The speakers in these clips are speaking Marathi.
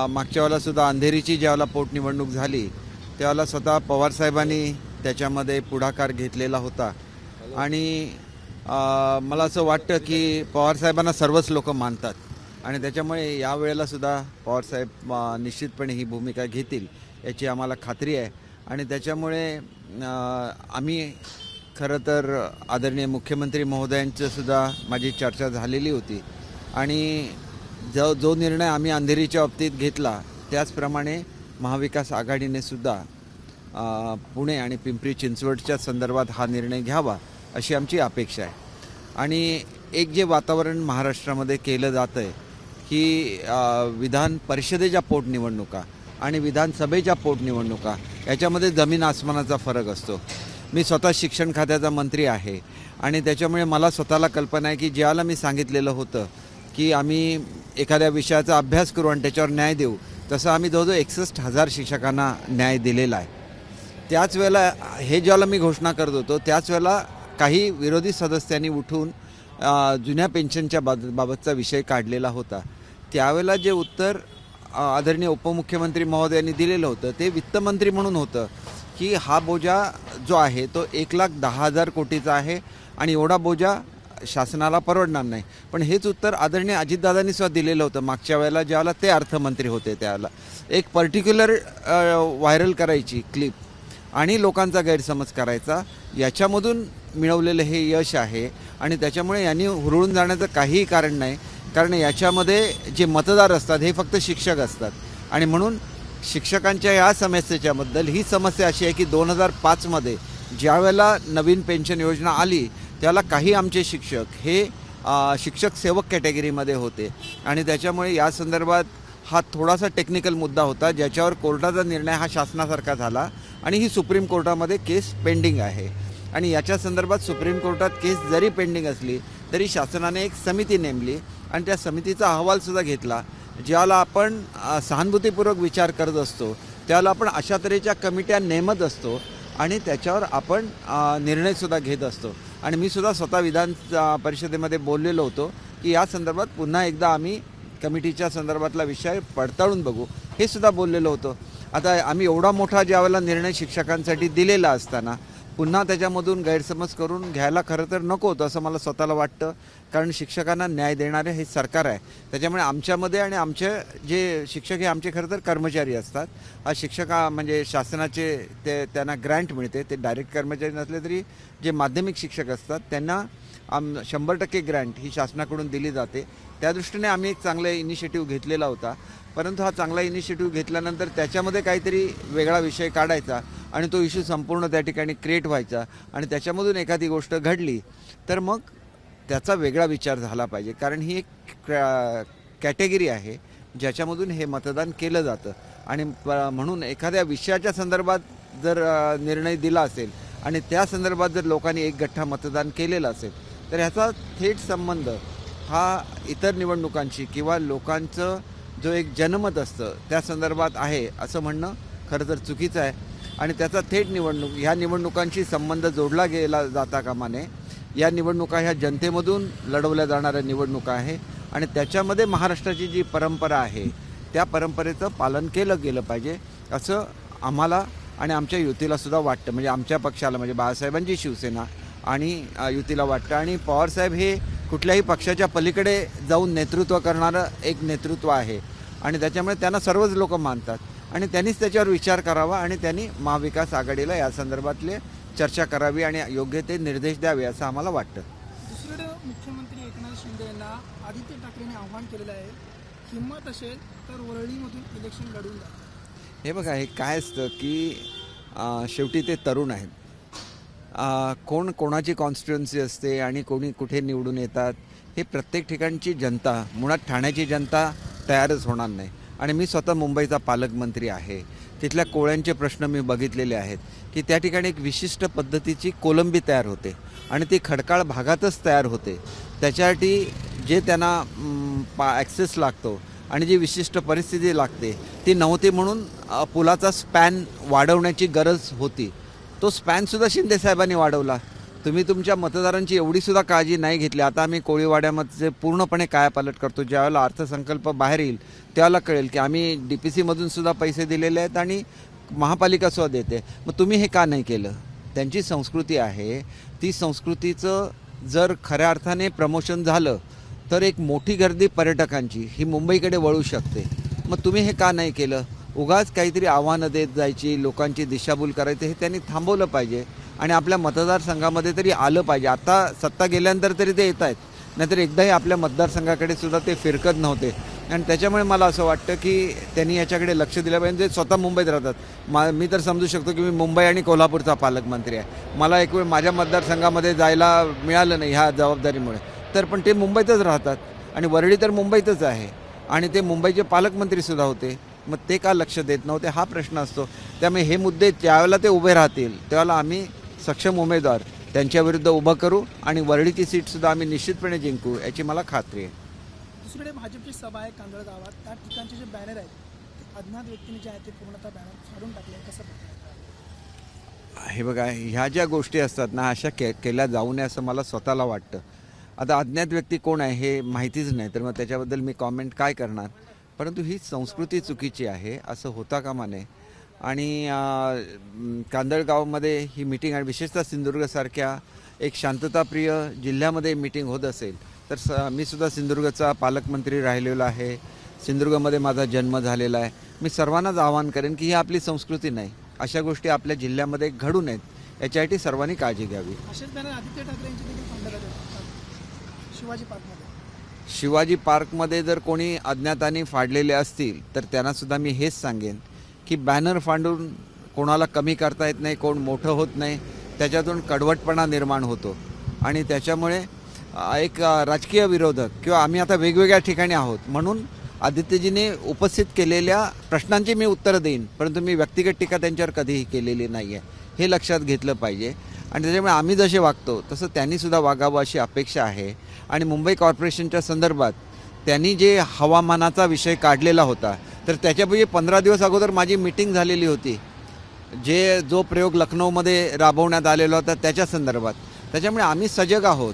मागच्या वेळेलासुद्धा अंधेरीची ज्यावेळेला पोटनिवडणूक झाली त्यावेळेला स्वतः पवारसाहेबांनी त्याच्यामध्ये पुढाकार घेतलेला होता आणि मला असं वाटतं की पवारसाहेबांना सर्वच लोक मानतात आणि त्याच्यामुळे यावेळेलासुद्धा पवारसाहेब निश्चितपणे ही भूमिका घेतील याची आम्हाला खात्री आहे आणि त्याच्यामुळे आम्ही खरं तर आदरणीय मुख्यमंत्री महोदयांचंसुद्धा माझी चर्चा झालेली होती आणि जो निर्णय आम्ही अंधेरीच्या बाबतीत घेतला त्याचप्रमाणे महाविकास आघाडीने सुद्धा पुणे आणि पिंपरी चिंचवडच्या संदर्भात हा निर्णय घ्यावा अशी आमची अपेक्षा आहे आणि एक जे वातावरण महाराष्ट्रामध्ये केलं जातं आहे की विधान परिषदेच्या पोटनिवडणुका आणि विधानसभेच्या पोटनिवडणुका याच्यामध्ये जमीन आसमानाचा फरक असतो. मी स्वतः शिक्षण खात्याचा मंत्री आहे आणि त्याच्यामुळे मला स्वतःला कल्पना आहे की ज्याला मी सांगितलेलं होतं की आम्ही एखाद्या विषयाचा अभ्यास करू आणि त्याच्यावर न्याय देऊ तसं आम्ही जवळजवळ 61,000 शिक्षकांना न्याय दिलेला आहे. त्याच वेळेला हे ज्याला मी घोषणा करत होतो त्याच वेळेला काही विरोधी सदस्यांनी उठून जुन्या पेन्शनच्या बाबतचा विषय काढलेला होता. त्यावेळेला जे उत्तर आदरणीय उपमुख्यमंत्री महोदयांनी दिलेलं होतं ते वित्तमंत्री म्हणून होतं की हा बोजा जो आहे तो 1,10,000 कोटीचा आहे आणि एवढा बोजा शासनाला परवडणार नाही. पण हेच उत्तर आदरणीय अजितदादांनी सुद्धा दिलेलं होतं मागच्या वेळेला ज्यावेळेला ते अर्थमंत्री होते. त्यावेळेला एक पर्टिक्युलर व्हायरल करायची क्लिप आणि लोकांचा गैरसमज करायचा याच्यामधून मिळवलेलं हे यश आहे आणि त्याच्यामुळे यांनी हुरळून जाण्याचं काहीही कारण नाही. कारण याच्यामध्ये जे मतदार असतात हे फक्त शिक्षक असतात आणि म्हणून शिक्षकांच्या या समस्येच्याबद्दल ही समस्या अशी आहे की 2005मध्ये ज्या वेळेला नवीन पेन्शन योजना आली त्याला काही आमचे शिक्षक हे शिक्षक सेवक कॅटेगरीमध्ये होते आणि त्याच्यामुळे या संदर्भात हा थोडासा टेक्निकल मुद्दा होता ज्याच्यावर कोर्टाचा निर्णय हा शासनासारखा झाला आणि ही सुप्रीम कोर्टामध्ये केस पेंडिंग आहे आणि याच्या संदर्भात सुप्रीम कोर्टात केस जरी पेंडिंग असली तरी शासनाने एक समिती नेमली आणि त्या समितीचा अहवालसुद्धा घेतला. ज्याला आपण सहानुभूतीपूर्वक विचार करत असतो त्याला आपण अशा तऱ्हेच्या कमिट्या नेमत असतो आणि त्याच्यावर आपण निर्णयसुद्धा घेत असतो आणि मी सुद्धा स्वतः विधान परिषदेमध्ये बोललेलो होतो की या संदर्भात पुन्हा एकदा आम्ही कमिटीच्या संदर्भातला विषय पडताळून बघू हे सुद्धा बोललेलो होतो. आता आम्ही एवढा मोठा ज्यावेळेला निर्णय शिक्षकांसाठी दिलेला असताना पुन्हा त्याच्यामधून गैरसमज करून घ्यायला खरं तर नको होतं असं मला स्वतःला वाटतं. कारण शिक्षकांना न्याय देणारे हे सरकार आहे त्याच्यामुळे आमच्यामध्ये आणि आमचे जे शिक्षक हे आमचे खरं तर कर्मचारी असतात. हा शिक्षक म्हणजे शासनाचे त्यांना ग्रँट मिळते ते डायरेक्ट कर्मचारी नसले तरी जे माध्यमिक शिक्षक असतात त्यांना 100% ग्रँट ही शासनाकडून दिली जाते. त्या दृष्टीने आम्ही एक चांगला इनिशिएटिव्ह घेतलेला होता परंतु हा चांगला इनिशिएटिव्ह घेतल्यानंतर त्याच्यामध्ये काहीतरी वेगळा विषय काढायचा आणि तो इश्यू संपूर्ण त्या ठिकाणी क्रिएट व्हायचा आणि त्याच्यामधून एखादी गोष्ट घडली तर मग त्याचा वेगळा विचार झाला पाहिजे. कारण ही एक कॅटेगरी आहे ज्याच्यामधून हे मतदान केलं जातं आणि म्हणून एखाद्या विषयाच्या संदर्भात जर निर्णय दिला असेल आणि त्या संदर्भात जर लोकांनी एक गठ्ठा मतदान केलेलं असेल तर ह्याचा थेट संबंध हा इतर निवडणुकांशी किंवा लोकांचं जो एक जनमत असतं त्या संदर्भात आहे असं म्हणणं खरं तर चुकीचं आहे आणि त्याचा थेट ह्या निवडणुकांशी संबंध जोडला गेला जाता कामा नये. या निवडणुका ह्या जनतेमधून लढवल्या जाणाऱ्या निवडणुका आहे आणि त्याच्यामध्ये महाराष्ट्राची जी परंपरा आहे त्या परंपरेचं पालन केलं गेलं पाहिजे असं आम्हाला आणि आमच्या युतीलासुद्धा वाटतं. म्हणजे आमच्या पक्षाला म्हणजे बाळासाहेबांची शिवसेना आणि युतीला वाटतं आणि पवारसाहेब हे कुठल्याही पक्षाच्या पलीकडे जाऊन नेतृत्व करणारं एक नेतृत्व आहे आणि त्याच्यामुळे त्यांना सर्वच लोक मानतात आणि त्यांनीच त्याच्यावर विचार करावा आणि त्यांनी महाविकास आघाडीला या संदर्भातले चर्चा करावी आणि योग्य ते निर्देश द्यावे असं आम्हाला वाटतं. दुसरीकडे मुख्यमंत्री एकनाथ शिंदे यांना आदित्य ठाकरेंनी आव्हान केलेलं आहे हिंमत असेल तर वरळीमधून इलेक्शन लढवून द्या. हे बघा हे काय असतं की शेवटी ते तरुण आहेत. कोण कोणाची कॉन्स्टिट्युएन्सी असते आणि कोणी कुठे निवडून येतात हे प्रत्येक ठिकाणची जनता मुळात ठाण्याची जनता तयारच होणार नाही आणि मी स्वतः मुंबईचा पालकमंत्री आहे. तिथल्या कोळ्यांचे प्रश्न मी बघितलेले आहेत की त्या ठिकाणी एक विशिष्ट पद्धतीची कोलंबी तयार होते आणि ती खडकाळ भागातच तयार होते. त्याच्यासाठी जे त्यांना ॲक्सेस लागतो आणि जी विशिष्ट परिस्थिती लागते ती नव्हती म्हणून पुलाचा स्पॅन वाढवण्याची गरज होती. तो स्पॅनसुद्धा शिंदेसाहेबांनी वाढवला. तुम्ही तुमच्या मतदारांची एवढी सुद्धा काळजी नाही घेतली. आता आम्ही कोळीवाड्यामध्ये पूर्णपणे कायापालट करतो. ज्यावेळेला अर्थसंकल्प बाहेर येईल त्यावेळेला कळेल की आम्ही DPCमधून सुद्धा पैसे दिलेले आहेत आणि महापालिका सुद्धा देते. मग तुम्ही हे का नाही केलं? त्यांची संस्कृती आहे, ती संस्कृतीचं जर खऱ्या अर्थाने प्रमोशन झालं तर एक मोठी गर्दी पर्यटकांची ही मुंबईकडे वळू शकते. मग तुम्ही हे का नाही केलं? उगाच काहीतरी आव्हानं देत जायची, लोकांची दिशाभूल करायचं, हे त्यांनी थांबवलं पाहिजे आणि आपल्या मतदारसंघामध्ये तरी आलं पाहिजे. आता सत्ता गेल्यानंतर तरी ते येत आहेत, नाहीतर एकदाही आपल्या मतदारसंघाकडे सुद्धा ते फिरकत नव्हते. आणि त्याच्यामुळे मला असं वाटतं की त्यांनी याच्याकडे लक्ष दिलं पाहिजे. जे स्वतः मुंबईत राहतात, मी तर समजू शकतो की मी मुंबई आणि कोल्हापूरचा पालकमंत्री आहे, मला एक वेळ माझ्या मतदारसंघामध्ये जायला मिळालं नाही ह्या जबाबदारीमुळे, तर पण ते मुंबईतच राहतात आणि वरळी तर मुंबईतच आहे आणि ते मुंबईचे पालकमंत्रीसुद्धा होते. मग ते का लक्ष देत नव्हते हा प्रश्न असतो. त्यामुळे हे मुद्दे ज्यावेळेला ते उभे राहतील त्यावेळेला आम्ही सक्षम उमेदवार त्यांच्याविरुद्ध उभं करू आणि वरळीची सीटसुद्धा आम्ही निश्चितपणे जिंकू याची मला खात्री आहे. दुसरीकडे भाजपची सभा आहे कांदळ गावात, त्या ठिकाणचे जे बॅनर आहेत ते अज्ञात व्यक्तीने जे आहेत ते पूर्णतः बॅनर फाडून टाकले. कसं बघताय? हे बघा, ह्या ज्या गोष्टी असतात ना अशा केल्या जाऊ नये असं मला स्वतःला वाटतं. आता अज्ञात व्यक्ती कोण आहे हे माहितीच नाही, तर मग त्याच्याबद्दल मी कॉमेंट काय करणार. परंतु ही संस्कृती चुकीची आहे, असं होता कामा नये. आणि कांदळगावमध्ये ही मीटिंग आणि विशेषतः सिंधुदुर्गसारख्या एक शांतताप्रिय जिल्ह्यामध्ये मीटिंग होत असेल तर मी सुद्धा सिंधुदुर्गचा पालकमंत्री राहिलेलो आहे, सिंधुदुर्गमध्ये माझा जन्म झालेला आहे. मी सर्वांनाच आवाहन करेन की ही आपली संस्कृती नाही, अशा गोष्टी आपल्या जिल्ह्यामध्ये घडू नयेत याच्यासाठी सर्वांनी काळजी घ्यावी. असेच बॅनर आदित्य ठाकरे यांची देखील फाडण्यात आले शिवाजी पार्कमध्ये. शिवाजी पार्कमध्ये जर कोणी अज्ञाताने फाडलेले असतील तर त्यांनासुद्धा मी हेच सांगेन की बॅनर फाडून कोणाला कमी करता येत नाही, कोण मोठं होत नाही, त्याच्यातून कडवटपणा निर्माण होतो आणि त्याच्यामुळे एक राजकीय विरोधक किंवा आम्ही आता वेगवेगळ्या ठिकाणी आहोत म्हणून आदित्यजीने उपस्थित केलेल्या प्रश्नांची मी उत्तरं देईन, परंतु मी व्यक्तिगत टीका त्यांच्यावर कधीही केलेली नाही आहे, हे लक्षात घेतलं पाहिजे. आणि त्याच्यामुळे आम्ही जसे वागतो तसं त्यांनीसुद्धा वागावं अशी अपेक्षा आहे. आणि मुंबई कॉर्पोरेशनच्या संदर्भात त्यांनी जे हवामानाचा विषय काढलेला होता तर त्याच्यापूर्वी 15 दिवस अगोदर माझी मीटिंग झालेली होती, जो प्रयोग लखनौमध्ये राबवण्यात आलेला होता त्याच्या संदर्भात. त्याच्यामुळे आम्ही सजग आहोत.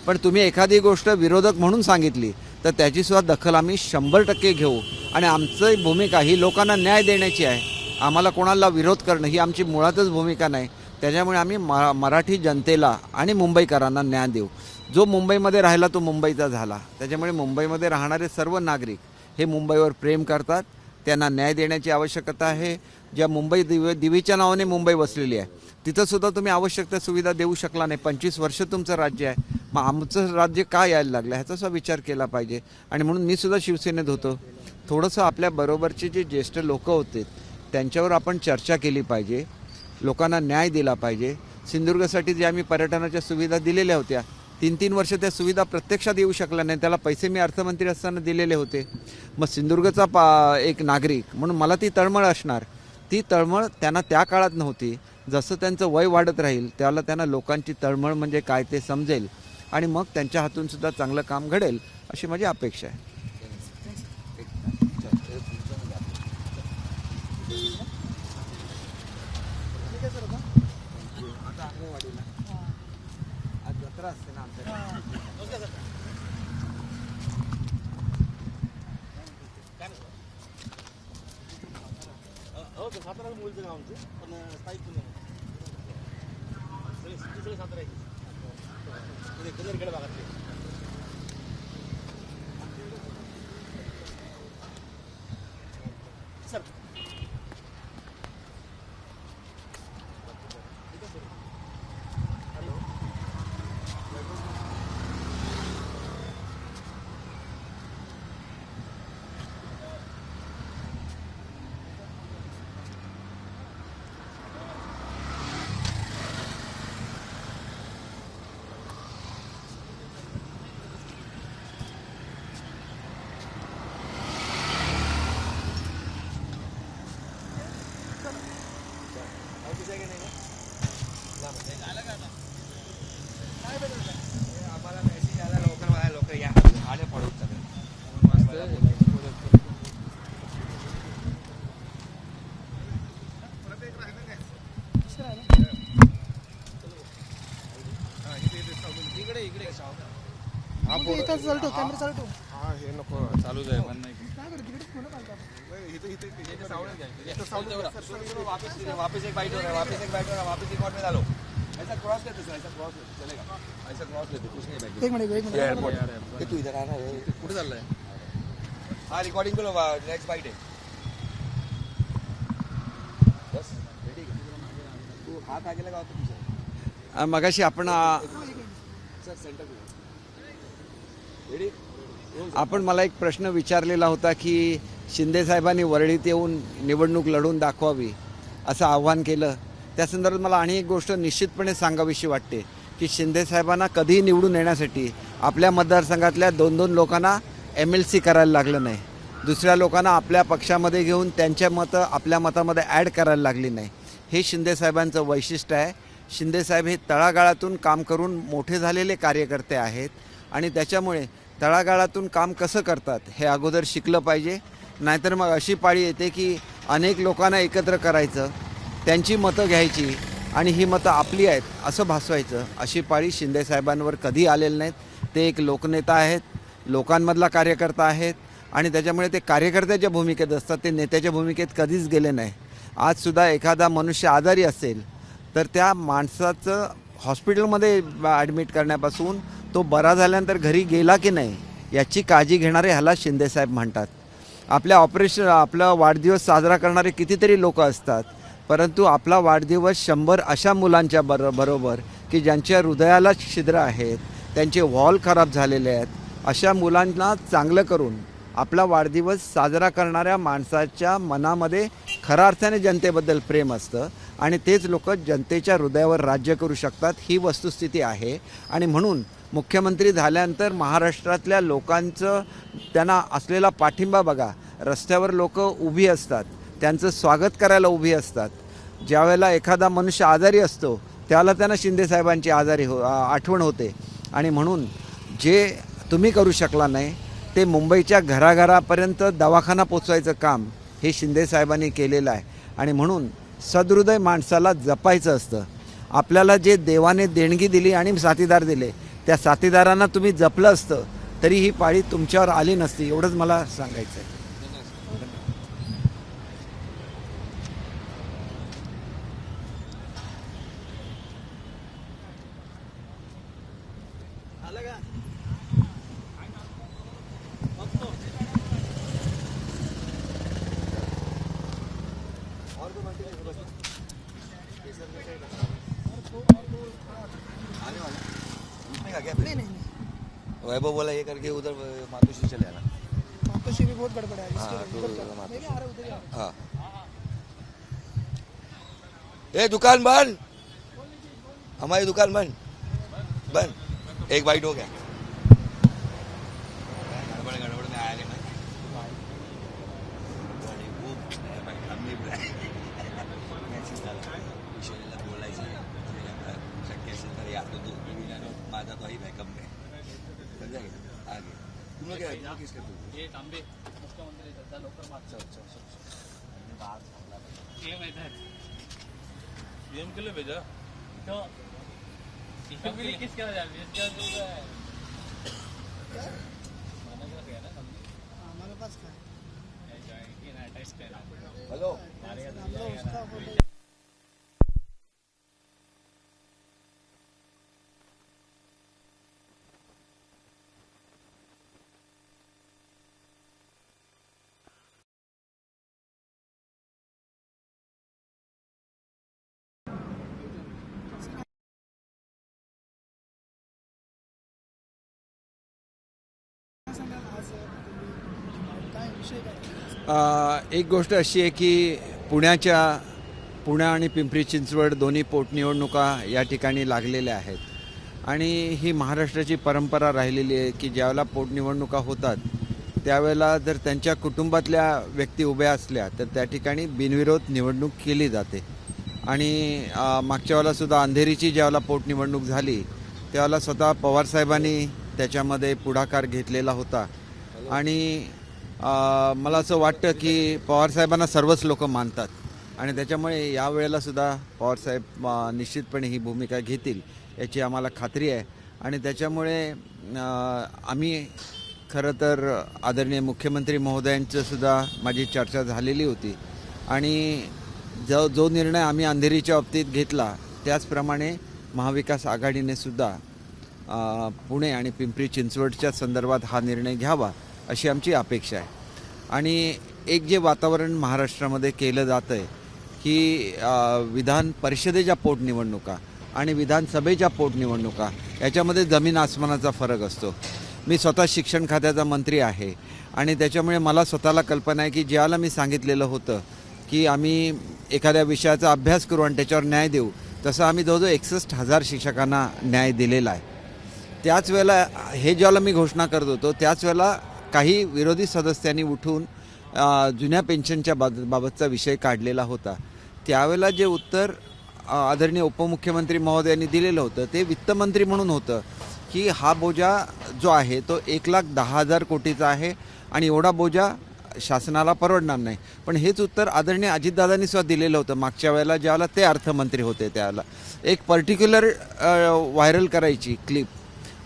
पण तुम्ही एखादी गोष्ट विरोधक म्हणून सांगितली तर त्याचीसुद्धा दखल आम्ही 100% घेऊ आणि आमची भूमिका ही लोकांना न्याय देण्याची आहे. आम्हाला कोणाला विरोध करणं ही आमची मुळातच भूमिका नाही. त्याच्यामुळे आम्ही मराठी जनतेला आणि मुंबईकरांना न्याय देऊ. जो मुंबईमध्ये राहिला तो मुंबईचा झाला. त्याच्यामुळे मुंबईमध्ये राहणारे सर्व नागरिक हे मुंबईवर प्रेम करतात, त्यांना न्याय देण्याची आवश्यकता आहे. ज्या मुंबई दिवीच्या नावाने मुंबई वसलेली आहे तिथंसुद्धा तुम्ही आवश्यक त्या सुविधा देऊ शकला नाही. 25 वर्ष तुमचं राज्य आहे, मग आमचं राज्य का यायला लागलं ह्याचासुद्धा विचार केला पाहिजे. आणि म्हणून मी सुद्धा शिवसेनेत होतो. थोडंसं आपल्याबरोबरचे जे ज्येष्ठ लोक होते त्यांच्यावर आपण चर्चा केली पाहिजे, लोकांना न्याय दिला पाहिजे. सिंधुदुर्गसाठी जे आम्ही पर्यटनाच्या सुविधा दिलेल्या होत्या 3-3 वर्ष त्या सुविधा प्रत्यक्षात येऊ शकल्या नाही, त्याला पैसे मी अर्थमंत्री असताना दिलेले होते. मग सिंधुदुर्गचा एक नागरिक म्हणून मला ती तळमळ असणार. ती तळमळ त्यांना त्या काळात नव्हती. जसं त्यांचं वय वाढत राहील त्याला त्यांना लोकांची तळमळ म्हणजे काय ते समजेल आणि मग त्यांच्या हातून सुद्धा चांगलं काम घडेल अशी माझी अपेक्षा आहे. आज जत्रा असते ना आमच्याकडे. सातारा मुलीचं गाव आमचं पण स्थायिक सगळे सातारा कनेरगड भागातले. सर ते इथं चालतो कॅमेरा चालतो हा हे नको चालूच आहे पण नाही काय करतो तिकडे फोन चालतात वापस वापस एक बाइट हो रहा है, वापस एक बाइट हो रहा है, वापस एक और में डालो। ऐसा क्रॉस लेते सर, ऐसा क्रॉस लेते चलेगा, ऐसा क्रॉस लेते कुछ नहीं बैठ। एक मिनिट ये तू इधर आना है, कुठे चाललाय? हाँ रिकॉर्डिंग करो, नेक्स्ट बाइट है बस रेडी। तू हाथ आगे लगाओ तो पीछे मगाशी आपण सर सेंटर रेडी। आपण मला एक प्रश्न विचारलेला होता की शिंदे साहेबांनी वरळीत येऊन निवडणूक लढवून दाखवावी असं आव्हान केलं. त्या संदर्भात मला आणि एक गोष्ट निश्चितपणे सांगावीशी वाटते की शिंदे साहेबांना कधीही निवडून येण्यासाठी आपल्या मतदारसंघातल्या 2-2 लोकांना MLC करायला लागलं नाही. दुसऱ्या लोकांना आपल्या पक्षामध्ये घेऊन त्यांच्या मतं आपल्या मतामध्ये ॲड करायला लागली नाही. हे शिंदे साहेबांचं वैशिष्ट्य आहे. शिंदे साहेब हे तळागाळातून काम करून मोठे झालेले कार्यकर्ते आहेत आणि त्याच्यामुळे तळागाळातून काम कसं करतात हे अगोदर शिकलं पाहिजे. नाहीतर मग अशी पाळी येते की अनेक लोकांना एकत्र करायचं, त्यांची मतं घ्यायची आणि ही मतं आपली आहेत असं भासवायचं. अशी पाळी शिंदे साहेबांवर कधी आलेली नाहीत. ते एक लोकनेता आहेत, लोकांमधला कार्यकर्ता आहेत आणि त्याच्यामुळे ते कार्यकर्त्याच्या भूमिकेत असतात, ते नेत्याच्या भूमिकेत कधीच गेले नाही. आजसुद्धा एखादा मनुष्य आजारी असेल तर त्या माणसाचं हॉस्पिटलमध्ये ॲडमिट करण्यापासून तो बरा झाल्यानंतर घरी गेला की नाही याची काळजी घेणारे ह्याला शिंदेसाहेब म्हणतात. आपला वाढदिवस साजरा करणारे कितीतरी लोक असतात, परंतु आपला वाढदिवस 100 अशा मुलांच्या बरोबर की ज्यांच्या हृदयाला छिद्र आहेत, त्यांचे वॉल खराब झालेले आहेत, अशा मुलांना चांगलं करून आपला वाढदिवस साजरा करणाऱ्या माणसाच्या मनामध्ये खऱ्या अर्थाने जनतेबद्दल प्रेम असतं आणि तेच लोक जनतेच्या हृदयावर राज्य करू शकतात. ही वस्तुस्थिती आहे आणि म्हणून मुख्यमंत्री झाल्यानंतर महाराष्ट्रातल्या लोकांचं त्यांना असलेला पाठिंबा बघा. रस्त्यावर लोक उभी असतात, त्यांचं स्वागत करायला उभी असतात. ज्यावेळेला एखादा मनुष्य आजारी असतो त्याला त्यांना शिंदेसाहेबांची आठवण होते आणि म्हणून जे तुम्ही करू शकला नाही ते मुंबईच्या घराघरापर्यंत दवाखाना पोचवायचं काम हे शिंदेसाहेबांनी केलेलं आहे आणि म्हणून सदहृदय माणसाला जपायचं असतं. आपल्याला जे देवाने देणगी दिली आणि साथीदार दिले त्या साथीदारांना तुम्ही जपलं असतं तरी ही पाळी तुमच्यावर आली नसती. एवढंच मला सांगायचं आहे. नहीं नहीं नहीं वैभव बोला ये करके उधर मातोश्री चले आना। मातोश्री भी बहुत गड़बड़ है हाँ, इसके तो उधर चलो। मैं भी आ रहा हूँ उधर ही आ रहा हूँ। हाँ ये दुकान बंद, हमारी दुकान बंद बंद। एक बाइट हो गया, गड़बड़ गड़बड़ में आया नहीं बोलायचं शक्य असेल तर या तो माझा तो ही बॅकअप में आगे तुम लोग क्या किस करते ये तांबे मुख्यमंत्री सध्या लवकर मागचं पीएम के लिए भेजा तो पीएम के लिए किसका इसका जो है हमारे पास क्या है? हेलो हम लोग उसका बोले काय विषय काय एक गोष्ट अशी आहे की पुणे आणि पिंपरी चिंचवड दोन्ही पोटनिवडणुका या ठिकाणी लागलेल्या आहेत आणि ही महाराष्ट्राची परंपरा राहिलेली आहे की ज्यावेळेला पोटनिवडणुका होतात त्यावेळेला जर त्यांच्या कुटुंबातल्या व्यक्ती उभ्या असल्या तर त्या ठिकाणी बिनविरोध निवडणूक केली जाते. आणि मागच्या वेळेलासुद्धा अंधेरीची ज्यावेळेला पोटनिवडणूक झाली त्यावेळेला स्वतः पवारसाहेबांनी त्याच्यामध्ये पुढाकार घेतलेला होता आणि मला असं वाटतं की पवारसाहेबांना सर्वच लोक मानतात आणि त्याच्यामुळे यावेळेलासुद्धा पवारसाहेब निश्चितपणे ही भूमिका घेतील याची आम्हाला खात्री आहे. आणि त्याच्यामुळे आम्ही खरं तर आदरणीय मुख्यमंत्री महोदयांचं सुद्धा माझी चर्चा झालेली होती आणि जो निर्णय आम्ही अंधेरीच्या बाबतीत घेतला त्याचप्रमाणे महाविकास आघाडीने सुद्धा पुणे आणि पिंपरी चिंचवडच्या संदर्भात हा निर्णय घ्यावा अशी आमची अपेक्षा आहे. आणि एक जे वातावरण महाराष्ट्रामध्ये केलं जातं आहे की विधान परिषदेच्या पोटनिवडणुका आणि विधानसभेच्या पोटनिवडणुका याच्यामध्ये जमीन आसमानाचा फरक असतो. मी स्वतः शिक्षण खात्याचा मंत्री आहे आणि त्याच्यामुळे मला स्वतःला कल्पना आहे की ज्याला मी सांगितलेलं होतं की आम्ही एखाद्या विषयाचा अभ्यास करू आणि त्याच्यावर न्याय देऊ, तसं आम्ही जवळजवळ 61,000 शिक्षकांना न्याय दिलेला आहे. त्याच वेळेला हे ज्याला मी घोषणा करत होतो त्याच वेळेला काही विरोधी सदस्यांनी उठून जुन्या पेन्शनच्या बाबतचा विषय काढलेला होता. त्यावेळेला जे उत्तर आदरणीय उपमुख्यमंत्री महोदयांनी दिलेलं होतं ते वित्तमंत्री म्हणून होतं की हा बोजा जो आहे तो 1,10,000 कोटीचा आहे आणि एवढा बोजा शासनाला परवडणार नाही. पण हेच उत्तर आदरणीय अजितदादांनी सुद्धा दिलेलं होतं मागच्या वेळेला ज्यावेळेला ते अर्थमंत्री होते. त्यावेळेला एक पर्टिक्युलर व्हायरल करायची क्लिप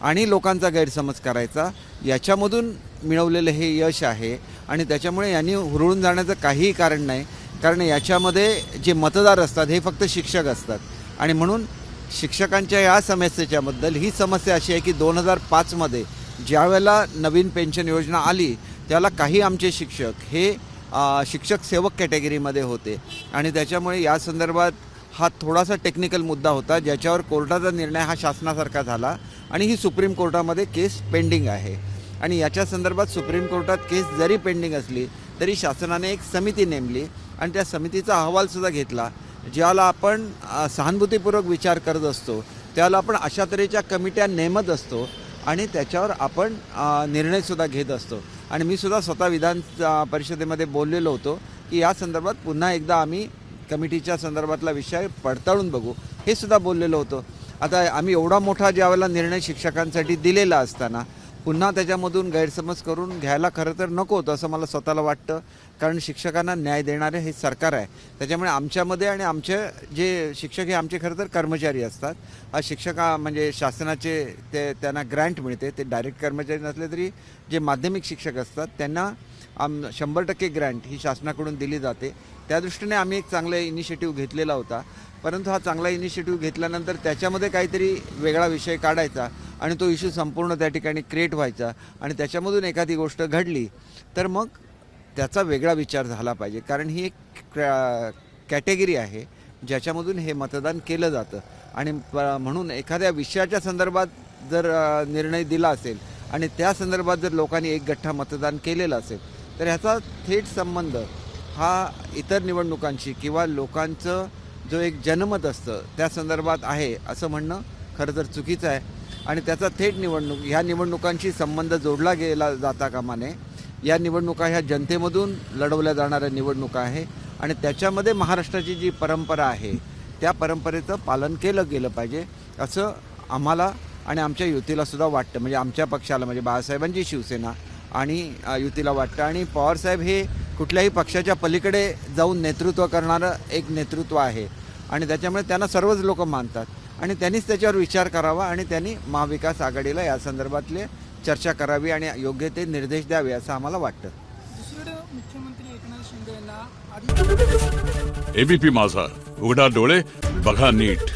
आणि लोकांचा गैरसमज करायचा, याच्यामधून मिळवलेलं हे यश आहे आणि त्याच्यामुळे यांनी हुरळून जाण्याचं काहीही कारण नाही. कारण याच्यामध्ये जे मतदार असतात हे फक्त शिक्षक असतात आणि म्हणून शिक्षकांच्या या समस्येच्याबद्दल ही समस्या अशी आहे की 2005मध्ये ज्यावेळेला नवीन पेन्शन योजना आली त्याला काही आमचे शिक्षक हे शिक्षक सेवक कॅटेगरीमध्ये होते आणि त्याच्यामुळे या संदर्भात हा थोडासा टेक्निकल मुद्दा होता ज्याच्यावर कोर्टाचा निर्णय हा शासनासारखा झाला आणि ही सुप्रीम कोर्टामध्ये केस पेंडिंग आहे. आणि याच्या संदर्भात सुप्रीम कोर्टात केस जरी पेंडिंग असली तरी शासनाने एक समिती नेमली आणि त्या समितीचा अहवालसुद्धा घेतला. ज्याला आपण सहानुभूतीपूर्वक विचार करत असतो त्याला आपण अशा तऱ्हेच्या कमिट्या नेमत असतो आणि त्याच्यावर आपण निर्णयसुद्धा घेत असतो. आणि मी सुद्धा स्वतः विधान परिषदेमध्ये बोललेलो होतो की या संदर्भात पुन्हा एकदा आम्ही कमिटीच्या संदर्भातला विषय पडताळून बघू हे सुद्धा बोललेलो होतो. आता आम्ही एवढा मोठा ज्यावेळेला निर्णय शिक्षकांसाठी दिलेला असताना पुन्हा त्याच्यामधून गैरसमज करून घ्यायला खरं तर नको होतं असं मला स्वतःला वाटतं. कारण शिक्षकांना न्याय देणारे हे सरकार आहे. त्याच्यामुळे आमच्यामध्ये आणि आमचे जे शिक्षक हे आमचे खरं तर कर्मचारी असतात. हा शिक्षक म्हणजे शासनाचे त्यांना ग्रँट मिळते, ते डायरेक्ट कर्मचारी नसले तरी जे माध्यमिक शिक्षक असतात त्यांना 100% ग्रँट ही शासनाकडून दिली जाते. त्या दृष्टीने आम्ही एक चांगला इनिशिएटिव्ह घेतलेला होता. परंतु हा चांगला इनिशिएटिव्ह घेतल्यानंतर त्याच्यामध्ये काहीतरी वेगळा विषय काढायचा आणि तो इश्यू संपूर्ण त्या ठिकाणी क्रिएट व्हायचा आणि त्याच्यामधून एखादी गोष्ट घडली तर मग त्याचा वेगळा विचार झाला पाहिजे. कारण ही एक कॅटेगरी आहे ज्याच्यामधून हे मतदान केलं जातं आणि म्हणून एखाद्या विषयाच्या संदर्भात जर निर्णय दिला असेल आणि त्या संदर्भात जर लोकांनी एक गठ्ठा मतदान केलेलं असेल तर ह्याचा थेट संबंध हा इतर निवडणुकांशी किंवा लोकांचं जो एक जनमत असतं त्या संदर्भात आहे असं म्हणणं खरं तर चुकीचं आहे. आणि त्याचा थेट ह्या निवडणुकांशी संबंध जोडला गेला जाता कामा नये. या निवडणुका ह्या जनतेमधून लढवल्या जाणाऱ्या निवडणुका आहे आणि त्याच्यामध्ये महाराष्ट्राची जी परंपरा आहे त्या परंपरेचं पालन केलं गेलं पाहिजे असं आम्हाला आणि आमच्या युतीला सुद्धा वाटतं. म्हणजे आमच्या पक्षाला म्हणजे बाळासाहेबांची शिवसेना आणि युतीला वाटतं. आणि पवारसाहेब हे कुठल्याही पक्षाच्या पलीकडे जाऊन नेतृत्व करणारं एक नेतृत्व आहे आणि त्याच्यामुळे त्यांना सर्वच लोक मानतात आणि त्यांनीच त्याच्यावर विचार करावा आणि त्यांनी महाविकास आघाडीला या संदर्भातले चर्चा करावी आणि योग्य ते निर्देश द्यावे असं आम्हाला वाटतं. दुसरीकडे मुख्यमंत्री एकनाथ शिंदे यांना आधी एबीपी माझा, उघडा डोळे बघा नीट.